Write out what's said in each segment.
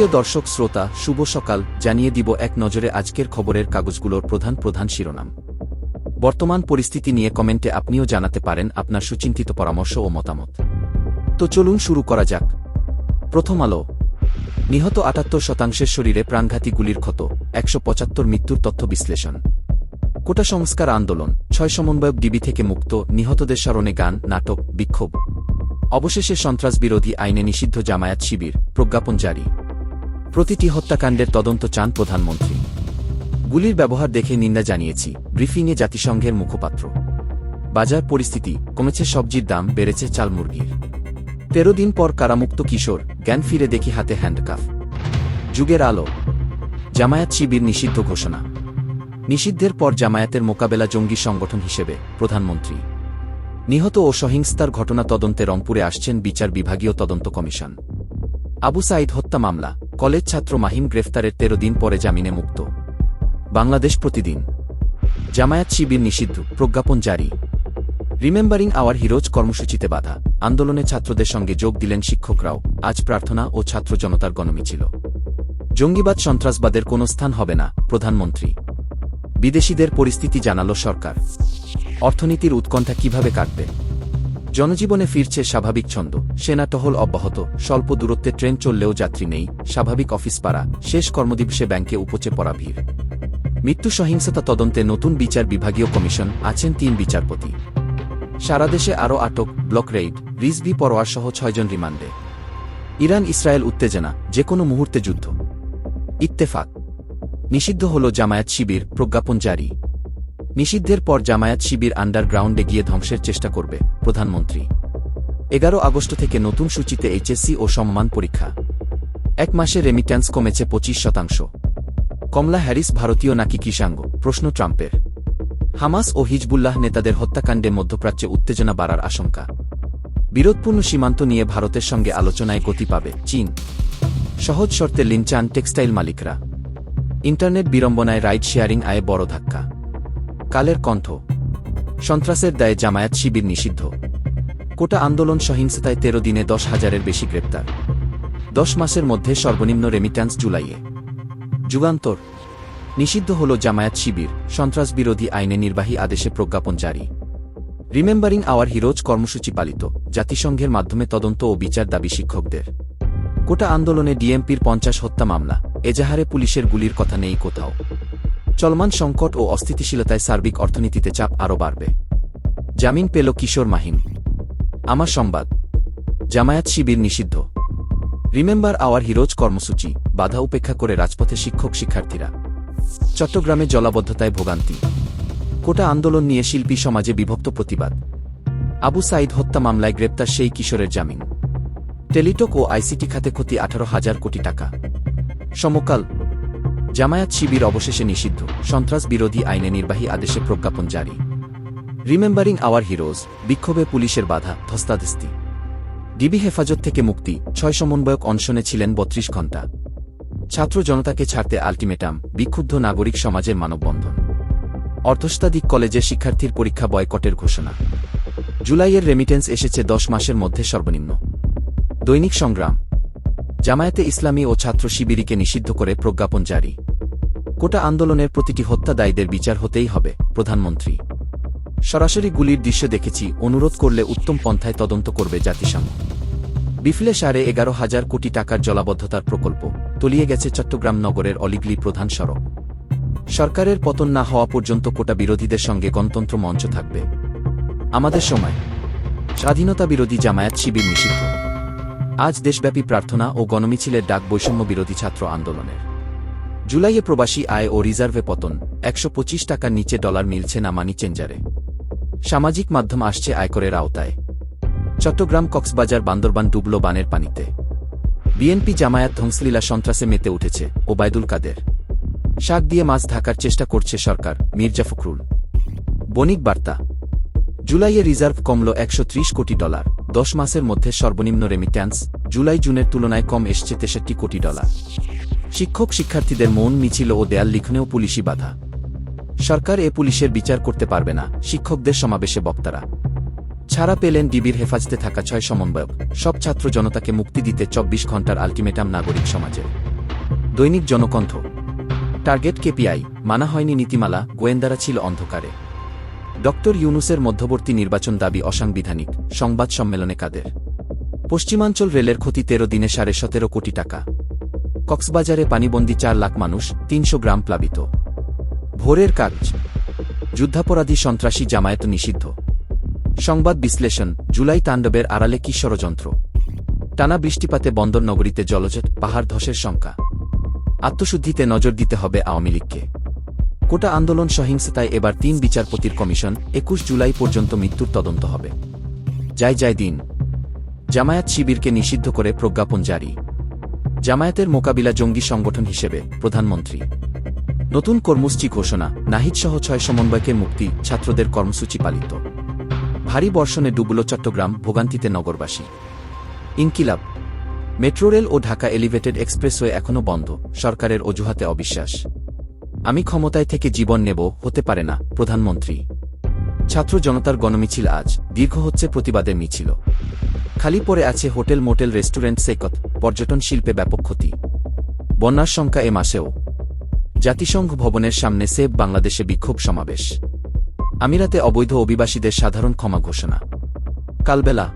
সুপ্রিয় দর্শক শ্রোতা, শুভ সকাল। জানিয়ে দিব এক নজরে আজকের খবরের কাগজগুলোর প্রধান শিরোনাম। বর্তমান পরিস্থিতি নিয়ে কমেন্টে আপনিও জানাতে পারেন আপনার সুচিন্তিত পরামর্শ ও মতামত। তো চলুন শুরু করা যাক। প্রথম আলো। নিহত ৭৮% শরীরে প্রাণঘাতী গুলির ক্ষত, ১৭৫ মৃত্যুর তথ্য বিশ্লেষণ। কোটা সংস্কার আন্দোলন, ৬ সমন্বয়ক ডিবি থেকে মুক্ত, নিহতদের স্মরণে গান, নাটক, বিক্ষোভ। অবশেষে সন্ত্রাসবিরোধী আইনে নিষিদ্ধ জামায়াত শিবির, প্রজ্ঞাপন জারি। প্রতিটি হত্যাকাণ্ডের তদন্ত চান প্রধানমন্ত্রী। গুলির ব্যবহার দেখে নিন্দা জানিয়েছি, ব্রিফিংয়ে জাতিসংঘের মুখপাত্র। বাজার পরিস্থিতি, কমেছে সবজির দাম, বেড়েছে চাল মুরগির। ১৩ দিন পর কারামুক্ত কিশোর, জ্ঞান ফিরে দেখি হাতে হ্যান্ডকাফ। যুগের আলো। জামায়াত শিবির নিষিদ্ধ ঘোষণা। নিষিদ্ধের পর জামায়াতের মোকাবেলা জঙ্গি সংগঠন হিসেবে প্রধানমন্ত্রী। নিহত ও সহিংসতার ঘটনা তদন্তে রংপুরে আসছেন বিচার বিভাগীয় তদন্ত কমিশন। আবু সাঈদ হত্যা মামলা, কলেজ ছাত্র মাহিম গ্রেফতারের ১৩ দিন পরে জামিনে মুক্ত। বাংলাদেশ প্রতিদিন। জামায়াত শিবির নিষিদ্ধ, প্রজ্ঞাপন জারি। রিমেম্বারিং আওয়ার হিরোজ কর্মসূচিতে বাধা, আন্দোলনে ছাত্রদের সঙ্গে যোগ দিলেন শিক্ষকরাও। আজ প্রার্থনা ও ছাত্র জনতার গণমিছিল। জঙ্গিবাদ সন্ত্রাসবাদের কোনো স্থান হবে না, প্রধানমন্ত্রী। বিদেশিদের পরিস্থিতি জানালো সরকার। অর্থনীতির উৎকণ্ঠা কিভাবে কাটবে? জনজীবনে ফিরছে স্বাভাবিক ছন্দ, সেনা টহল অব্যাহত, স্বল্প দূরত্বে ট্রেন চললেও যাত্রী নেই, স্বাভাবিক অফিস পাড়া, শেষ কর্মদিবসে ব্যাংকে উপচে পড়া ভিড়। মৃত্যু সহিংসতা তদন্তে নতুন বিচার বিভাগীয় কমিশন, আছেন ৩ বিচারপতি। সারা দেশে আরও আটক, ব্লক রেইড, রিজভি পরোয়ারসহ ৬ জন রিমান্ডে। ইরান ইসরায়েল উত্তেজনা, যে কোনো মুহূর্তে যুদ্ধ। ইত্তেফাক। নিষিদ্ধ হল জামায়াত শিবির, প্রজ্ঞাপন জারি। নিষিদ্ধের পর জামায়াত শিবির আন্ডারগ্রাউন্ডে গিয়ে ধ্বংসের চেষ্টা করবে, প্রধানমন্ত্রী। ১১ আগস্ট থেকে নতুন সূচিতে এইচএসসি ও সমমান পরীক্ষা। ১ মাসে রেমিট্যান্স কমেছে ২৫%। কমলা হ্যারিস ভারতীয় নাকি কৃষাঙ্গ, প্রশ্ন ট্রাম্পের। হামাস ও হিজবুল্লাহ নেতাদের হত্যাকাণ্ডে মধ্যপ্রাচ্যে উত্তেজনা বাড়ার আশঙ্কা। বিরোধপূর্ণ সীমান্ত নিয়ে ভারতের সঙ্গে আলোচনায় গতি পাবে চীন। সহজ শর্তে ঋণ চান টেক্সটাইল মালিকরা। ইন্টারনেট বিড়ম্বনায় রাইড শেয়ারিং আয়ে বড় ধাক্কা। কালের কণ্ঠ। সন্ত্রাসের দায়ে জামায়াত শিবির নিষিদ্ধ। কোটা আন্দোলন সহিংসতায় ১৩ দিনে ১০,০০০-এর বেশি গ্রেপ্তার। ১০ মাসের মধ্যে সর্বনিম্ন রেমিট্যান্স জুলাইয়ে। যুগান্তর। নিষিদ্ধ হল জামায়াত শিবির, সন্ত্রাসবিরোধী আইনে নির্বাহী আদেশে প্রজ্ঞাপন জারি। রিমেম্বারিং আওয়ার হিরোজ কর্মসূচি পালিত, জাতিসংঘের মাধ্যমে তদন্ত ও বিচার দাবি শিক্ষকদের। কোটা আন্দোলনে ডিএমপির ৫০ হত্যা মামলা, এজাহারে পুলিশের গুলির কথা নেই কোথাও। চলমান সংকট ও অস্থিতিশীলতায় সার্বিক অর্থনীতিতে চাপ আরও বাড়বে। জামিন পেল কিশোর মাহিম। আমার সংবাদ। জামায়াত শিবির নিষিদ্ধ। রিমেম্বার আওয়ার হিরোজ কর্মসূচি, বাধা উপেক্ষা করে রাজপথে শিক্ষক শিক্ষার্থীরা। চট্টগ্রামে জলাবদ্ধতায় ভোগান্তি। কোটা আন্দোলন নিয়ে শিল্পী সমাজে বিভক্ত প্রতিবাদ। আবু সাঈদ হত্যা মামলায় গ্রেপ্তার সেই কিশোরের জামিন। টেলিটক ও আইসিটি খাতে ক্ষতি ১৮,০০০ কোটি টাকা। সমকাল। জামায়াত শিবির অবশেষে নিষিদ্ধ, সন্ত্রাস বিরোধী আইনে নির্বাহী আদেশে প্রজ্ঞাপন জারি। রিমেম্বারিং আওয়ার হিরোজ, বিক্ষোভে পুলিশের বাধা, ধস্তাধস্তি। ডিবি হেফাজত থেকে মুক্তি, ৬ সমন্বয়ক অনশনে ছিলেন ৩২ ঘণ্টা। ছাত্র জনতাকে ছাড়তে আল্টিমেটাম, বিক্ষুব্ধ নাগরিক সমাজের মানববন্ধন। অর্ধশতাধিক কলেজের শিক্ষার্থীর পরীক্ষা বয়কটের ঘোষণা। জুলাইয়ের রেমিটেন্স এসেছে ১০ মাসের মধ্যে সর্বনিম্ন। দৈনিক সংগ্রাম। জামায়াতে ইসলামী ও ছাত্র শিবিরকে নিষিদ্ধ করে প্রজ্ঞাপন জারি। কোটা আন্দোলনের প্রতিটি হত্যা দায়ীদের বিচার হতেই হবে, প্রধানমন্ত্রী। সরাসরি গুলির দৃশ্য দেখেছি, অনুরোধ করলে উত্তম পন্থায় তদন্ত করবে জাতিসংঘ। বিফলে ১১,৫০০ কোটি টাকার জলাবদ্ধতার প্রকল্প, তলিয়ে গেছে চট্টগ্রাম নগরের অলিগলি প্রধান সড়ক। সরকারের পতন না হওয়া পর্যন্ত কোটা বিরোধীদের সঙ্গে গণতন্ত্র মঞ্চ থাকবে। আমাদের সময়। স্বাধীনতা বিরোধী জামায়াত শিবির নিষিদ্ধ। আজ দেশব্যাপী প্রার্থনা ও গণমিছিলের ডাক বৈষম্য বিরোধী ছাত্র আন্দোলনের। জুলাইয়ে প্রবাসী আয় ও রিজার্ভে পতন, ১২৫ টাকার নিচে ডলার মিলছে না মানি চেঞ্জারে। সামাজিক মাধ্যম আসছে আয়করের আওতায়। চট্টগ্রাম কক্সবাজার বান্দরবান ডুবল বানের পানিতে। বিএনপি জামায়াত ধ্বংসলীলা সন্ত্রাসে মেতে উঠেছে, ওবায়দুল কাদের। শাক দিয়ে মাছ ঢাকার চেষ্টা করছে সরকার, মির্জা ফখরুল। বণিক বার্তা। জুলাইয়ে রিজার্ভ কমল ১৩০ কোটি ডলার, ১০ মাসের মধ্যে সর্বনিম্ন রেমিট্যান্স, জুলাই জুনের তুলনায় কম এসছে ৬৩ কোটি ডলার। শিক্ষক শিক্ষার্থীদের মৌন মিছিল ও দেয়াল লিখনেও পুলিশি বাধা। সরকার এ পুলিশের বিচার করতে পারবে না, শিক্ষকদের সমাবেশে বক্তারা। ছাড়া পেলেন ডিবির হেফাজতে থাকা ৬ সমন্বয়ক। সব ছাত্র জনতাকে মুক্তি দিতে ২৪ ঘণ্টার আল্টিমেটাম নাগরিক সমাজের। দৈনিক জনকণ্ঠ। টার্গেট কেপিআই মানা হয়নি নীতিমালা, গোয়েন্দারা ছিল অন্ধকারে। ডক্টর ইউনূসের মধ্যবর্তী নির্বাচন দাবি অসাংবিধানিক, সংবাদ সম্মেলনে কাদের। পশ্চিমাঞ্চল রেলের ক্ষতি ১৩ দিনে ১৭.৫ কোটি টাকা। কক্সবাজারে পানিবন্দী ৪ লাখ মানুষ, ৩০০ গ্রাম প্লাবিত। ভোরের কাগজ। যুদ্ধাপরাধী সন্ত্রাসী জামায়াত নিষিদ্ধ। সংবাদ বিশ্লেষণ। জুলাই তাণ্ডবের আড়ালে কি ষড়যন্ত্র? টানা বৃষ্টিপাতে বন্দর নগরীতে জলজট, পাহাড় ধসের শঙ্কা। আত্মশুদ্ধিতে নজর দিতে হবে আওয়ামী লীগকে। কোটা আন্দোলন সহিংসতায় এবার ৩ বিচারপতির কমিশন, ২১ জুলাই পর্যন্ত মৃত্যুর তদন্ত হবে। যায় দিন। জামায়াত শিবিরকে নিষিদ্ধ করে প্রজ্ঞাপন জারি। জামায়াতের মোকাবিলা জঙ্গি সংগঠন হিসেবে প্রধানমন্ত্রী। নতুন কর্মসূচি ঘোষণা, নাহিদসহ ৬ সমন্বয়কের মুক্তি, ছাত্রদের কর্মসূচি পালিত। ভারী বর্ষণে ডুবল চট্টগ্রাম, ভোগান্তিতে নগরবাসী। ইনকিলাব। মেট্রো রেল ও ঢাকা এলিভেটেড এক্সপ্রেসওয়ে এখনও বন্ধ, সরকারের অজুহাতে অবিশ্বাস। আমি ক্ষমতায় থেকে জীবন নেব, হতে পারে না, প্রধানমন্ত্রী। ছাত্র জনতার গণমিছিল আজ, দীর্ঘ হচ্ছে প্রতিবাদের মিছিল। খালি পড়ে আছে হোটেল, মোটেল, রেস্টুরেন্ট, সেকত, পর্যটন শিল্পে ব্যাপক ক্ষতি। বন্যার শঙ্কা এ মাসেও। জাতিসংঘ ভবনের সামনে সেভ বাংলাদেশে বিক্ষোভ সমাবেশ। আমিরাতে অবৈধ অভিবাসীদের সাধারণ ক্ষমা ঘোষণা। কালবেলা।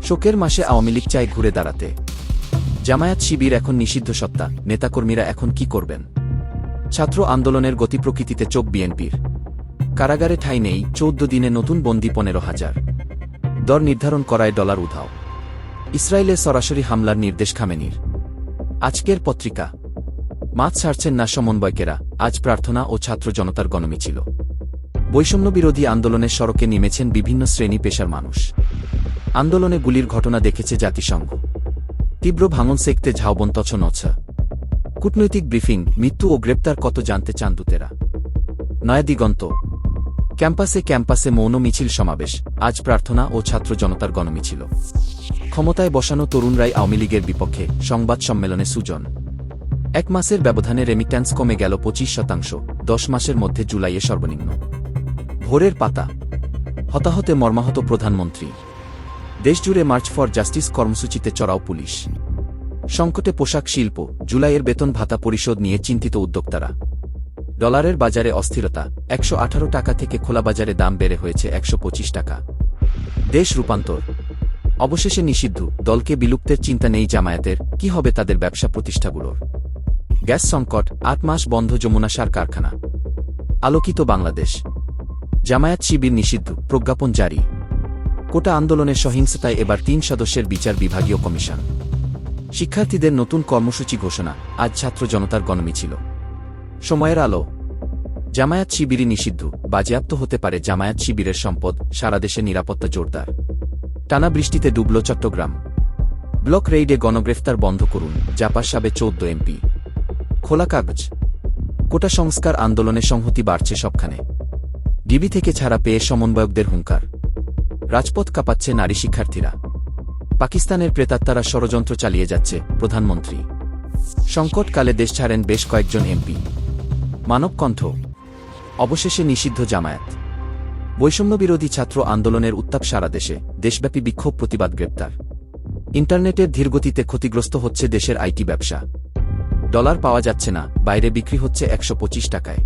শোকের মাসে আওয়ামী লীগ চায় ঘুরে দাঁড়াতে। জামায়াত শিবির এখন নিষিদ্ধ সত্তা, নেতাকর্মীরা এখন কি করবেন? ছাত্র আন্দোলনের গতি প্রকৃতিতে চোখ বিএনপির। কারাগারে ঠাঁই নেই, ১৪ দিনে নতুন বন্দী ১৫,০০০। দর নির্ধারণ করায় ডলার উধাও। ইসরায়েলে সরাসরি হামলার নির্দেশ খামেনির। আজকের পত্রিকা। মাছ ছাড়ছেন না সমন্বয়কেরা, আজ প্রার্থনা ও ছাত্র জনতার গণমিছিল। বৈষম্যবিরোধী আন্দোলনের সড়কে নেমেছেন বিভিন্ন শ্রেণী পেশার মানুষ। আন্দোলনে গুলির ঘটনা দেখেছে জাতিসংঘ। তীব্র ভাঙন সেকতে ঝাউবন তছনছ। কূটনৈতিক ব্রিফিং, মৃত্যু ও গ্রেপ্তার কত জানতে চান দূতেরা। নয়াদিগন্ত। ক্যাম্পাসে মৌন মিছিল সমাবেশ, আজ প্রার্থনা ও ছাত্র জনতার গণমিছিল। ক্ষমতায় বসানো তরুণরাই আওয়ামী লীগের বিপক্ষে, সংবাদ সম্মেলনে সুজন। ১ মাসের ব্যবধানে রেমিট্যান্স কমে গেল ২৫%, ১০ মাসের মধ্যে জুলাইয়ে সর্বনিম্ন। ভোরের পাতা। হতাহতে মর্মাহত প্রধানমন্ত্রী। দেশজুড়ে মার্চ ফর জাস্টিস কর্মসূচিতে চড়াও পুলিশ। সংকটে পোশাক শিল্প, জুলাইয়ের বেতন ভাতা পরিশোধ নিয়ে চিন্তিত উদ্যোক্তারা। ডলারের বাজারে অস্থিরতা, ১১৮ টাকা থেকে খোলা বাজারে দাম বেড়ে হয়েছে ১২৫ টাকা। দেশ রূপান্তর। অবশেষে নিষিদ্ধ, দলকে বিলুপ্তের চিন্তা নেই জামায়াতের, কি হবে তাদের ব্যবসা প্রতিষ্ঠাগুলোর? গ্যাস সংকট, ৮ মাস বন্ধ যমুনা সার কারখানা। আলোকিত বাংলাদেশ। জামায়াত শিবির নিষিদ্ধ, প্রজ্ঞাপন জারি। কোটা আন্দোলনের সহিংসতায় এবার ৩ সদস্যের বিচার বিভাগীয় কমিশন। শিক্ষার্থীদের নতুন কর্মসূচি ঘোষণা, আজ ছাত্র জনতার গণমিছিল। সময়ের আলো। জামায়াত শিবিরই নিষিদ্ধ, বাজেয়াপ্ত হতে পারে জামায়াত শিবিরের সম্পদ, সারা দেশে নিরাপত্তা জোরদার। টানা বৃষ্টিতে ডুবল চট্টগ্রাম। ব্লক রেইডে গণগ্রেফতার বন্ধ করুন, জাপাসাবে ১৪ এমপি। খোলা কাগজ। কোটা সংস্কার আন্দোলনে সংহতি বাড়ছে সবখানে। ডিবি থেকে ছাড়া পেয়ে সমন্বয়কদের হুঙ্কার। রাজপথ কাঁপাচ্ছে নারী শিক্ষার্থীরা। পাকিস্তানের প্রেতাত্মারা ষড়যন্ত্র চালিয়ে যাচ্ছে, প্রধানমন্ত্রী। সংকটকালে দেশ ছাড়েন বেশ কয়েকজন এমপি। মানবকণ্ঠ। অবশেষে নিষিদ্ধ জামায়াত। বৈষম্যবিরোধী ছাত্র আন্দোলনের উত্তাপ সারা দেশে, দেশব্যাপী বিক্ষোভ, প্রতিবাদ, গ্রেপ্তার। ইন্টারনেটের ধীরগতিতে ক্ষতিগ্রস্ত হচ্ছে দেশের আইটি ব্যবসা। ডলার পাওয়া যাচ্ছে না, বাইরে বিক্রি হচ্ছে ১২৫ টাকায়।